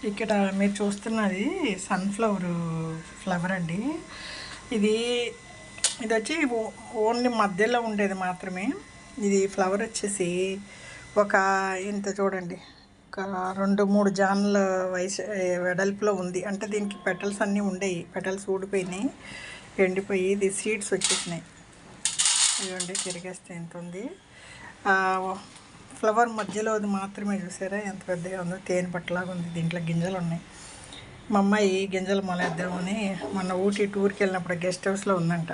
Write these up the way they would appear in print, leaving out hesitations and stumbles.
ఇక్కడ మీరు చూస్తున్నది సన్ఫ్లవర్ ఫ్లవర్ అండి. ఇది ఇది వచ్చి ఓన్లీ మధ్యలో ఉండేది మాత్రమే. ఇది ఫ్లవర్ వచ్చేసి ఒక ఇంత చూడండి, ఒక 2-3 జాన్ల వయసు వెడల్పులో ఉంది. అంటే దీనికి పెటల్స్ అన్నీ ఉండేవి, పెటల్స్ ఊడిపోయినాయి, ఎండిపోయి ఇది సీడ్స్ వచ్చేసినాయి. ఇదిగోండి తిరిగేస్తే ఎంత ఉంది. ఫ్లవర్ మధ్యలో అది మాత్రమే చూసారా ఎంత పెద్దగా ఉందో, తేనె పట్టలాగా ఉంది. దీంట్లో గింజలు ఉన్నాయి. మా అమ్మాయి గింజలు మొలేద్దామని మొన్న ఊటీ టూర్కి వెళ్ళినప్పుడు గెస్ట్ హౌస్లో ఉందంట.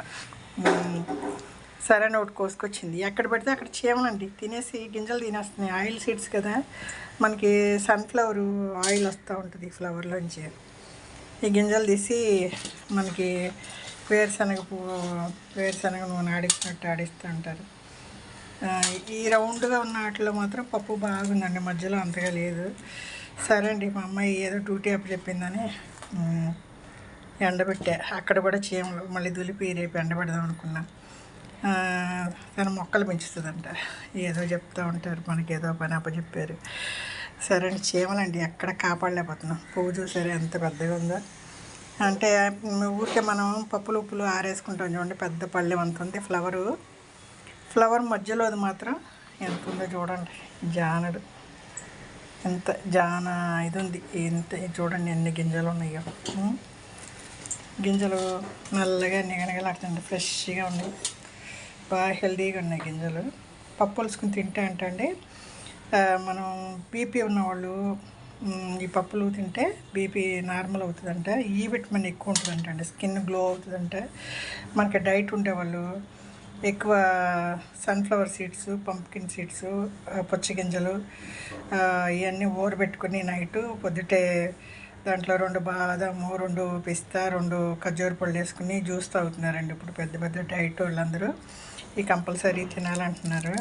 సరైన ఒకటి కోసుకొచ్చింది. ఎక్కడ పెడితే అక్కడ చీమలండి తినేసి గింజలు తినేస్తున్నాయి. ఆయిల్ సీడ్స్ కదా, మనకి సన్ఫ్లవర్ ఆయిల్ వస్తూ ఉంటుంది ఫ్లవర్లోంచి. ఈ గింజలు తీసి మనకి వేరుశనగ నూనె ఆడిస్తున్నట్టు ఆడిస్తూ ఉంటారు. ఈ రౌండ్గా ఉన్న వాటిలో మాత్రం పప్పు బాగుందండి, మధ్యలో అంతగా లేదు. సరే అండి, మా అమ్మాయి ఏదో డ్యూటీ అప్పు చెప్పిందని ఎండబెట్టా. అక్కడ కూడా చీమలు, మళ్ళీ దులిపి రేపు ఎండబెడదాం అనుకున్నా. తన మొక్కలు పెంచుతుందంట, ఏదో చెప్తూ ఉంటారు, మనకి ఏదో పని అప్పచెప్పారు. సరే అండి, చీమలండి ఎక్కడ కాపాడలేకపోతున్నాం. పువ్వు చూసారా ఎంత పెద్దగా ఉందో. అంటే ఊరికే మనం పప్పులు ఉప్పులు ఆరేసుకుంటాం చూడండి, పెద్ద పళ్ళెం అంత ఉంది. ఫ్లవర్ మధ్యలో అది మాత్రం ఎంత ఉందో చూడండి. జానడు ఎంత జాన ఇది ఉంది. ఎంత చూడండి ఎన్ని గింజలు ఉన్నాయో. గింజలు నల్లగా నిగనగలాడుతుంది, ఫ్రెష్గా ఉన్నాయి, బాగా హెల్తీగా ఉన్నాయి గింజలు. పప్పు పులుసుకుని తింటే అంటండి, మనం బీపీ ఉన్నవాళ్ళు ఈ పప్పులు తింటే బీపీ నార్మల్ అవుతుందంట. ఈ విటమిన్ ఎక్కువ ఉంటుందంటండి, స్కిన్ గ్లో అవుతుందంట. మనకి డైట్ ఉండేవాళ్ళు ఎక్కువ సన్ఫ్లవర్ సీడ్స్, పంప్కిన్ సీడ్స్, పుచ్చగింజలు ఇవన్నీ ఊరబెట్టుకుని నైటు పొద్దుటే దాంట్లో 2 బాదాము, 2 పిస్తా, 2 ఖర్జూర పళ్ళు వేసుకుని జ్యూస్ తాగుతున్నారండి ఇప్పుడు పెద్ద పెద్ద డైట్ వాళ్ళందరూ. ఈ కంపల్సరీ తినాలంటున్నారు.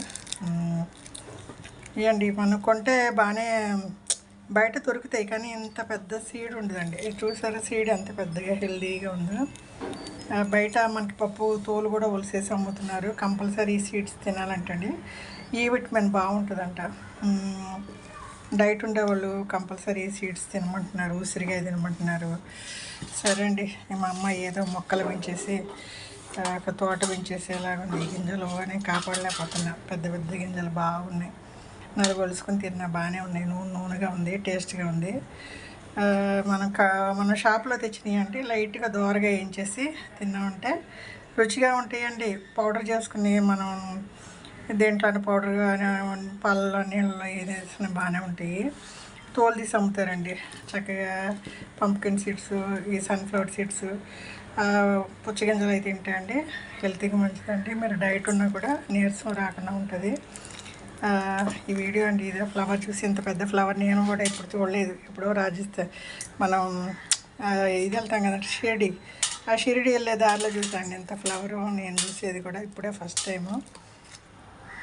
ఇవ్వండి మనం కొంటే బాగానే బయట దొరుకుతాయి, కానీ ఇంత పెద్ద సీడ్ ఉండదండి. చూసారా సీడ్ ఎంత పెద్దగా హెల్దీగా ఉందో. బయట మనకి పప్పు తోలు కూడా ఒలిసేసి అమ్ముతున్నారు. కంపల్సరీ సీడ్స్ తినాలంటండి, ఈ విటమిన్ బాగుంటుందంట. డైట్ ఉండేవాళ్ళు కంపల్సరీ సీడ్స్ తినమంటున్నారు, ఉసిరికాయ తినమంటున్నారు. సరే అండి, మా అమ్మ ఏదో మొక్కలు పెంచేసి ఒక తోట పెంచేసేలాగా ఉంది. ఈ గింజలు అని కాపాడలేకపోతున్నా. పెద్ద పెద్ద గింజలు బాగున్నాయి, నలుగొలుసుకొని తిన్నా బాగానే ఉన్నాయి. నూనెగా ఉంది, టేస్ట్గా ఉంది. మన షాప్లో తెచ్చినాయి అంటే లైట్గా దోరగా వేయించేసి తిన్నామంటే రుచిగా ఉంటాయండి. పౌడర్ చేసుకుని మనం దేంట్లో పౌడర్ పాలలో నీళ్ళలో ఏది వేసినా బాగానే ఉంటాయి. తోలు తీసి అమ్ముతారండి చక్కగా. పంప్కిన్ సీడ్స్, ఈ సన్ఫ్లవర్ సీడ్స్, పుచ్చగింజలు అయితే తింటాయండి, హెల్త్కి మంచిదండి. మీరు డైట్ ఉన్నా కూడా నీరసం రాకుండా ఉంటుంది. ఈ వీడియో అండి, ఇదే ఫ్లవర్ చూసి ఇంత పెద్ద ఫ్లవర్ నేను కూడా ఇప్పుడు చూడలేదు. ఎప్పుడో రాజస్థాన్ మనం ఇది వెళ్తాం కదా షిరిడి, ఆ షిరిడి వెళ్ళే దారిలో చూసాండి ఇంత ఫ్లవరు. నేను చూసేది కూడా ఇప్పుడే ఫస్ట్ టైము.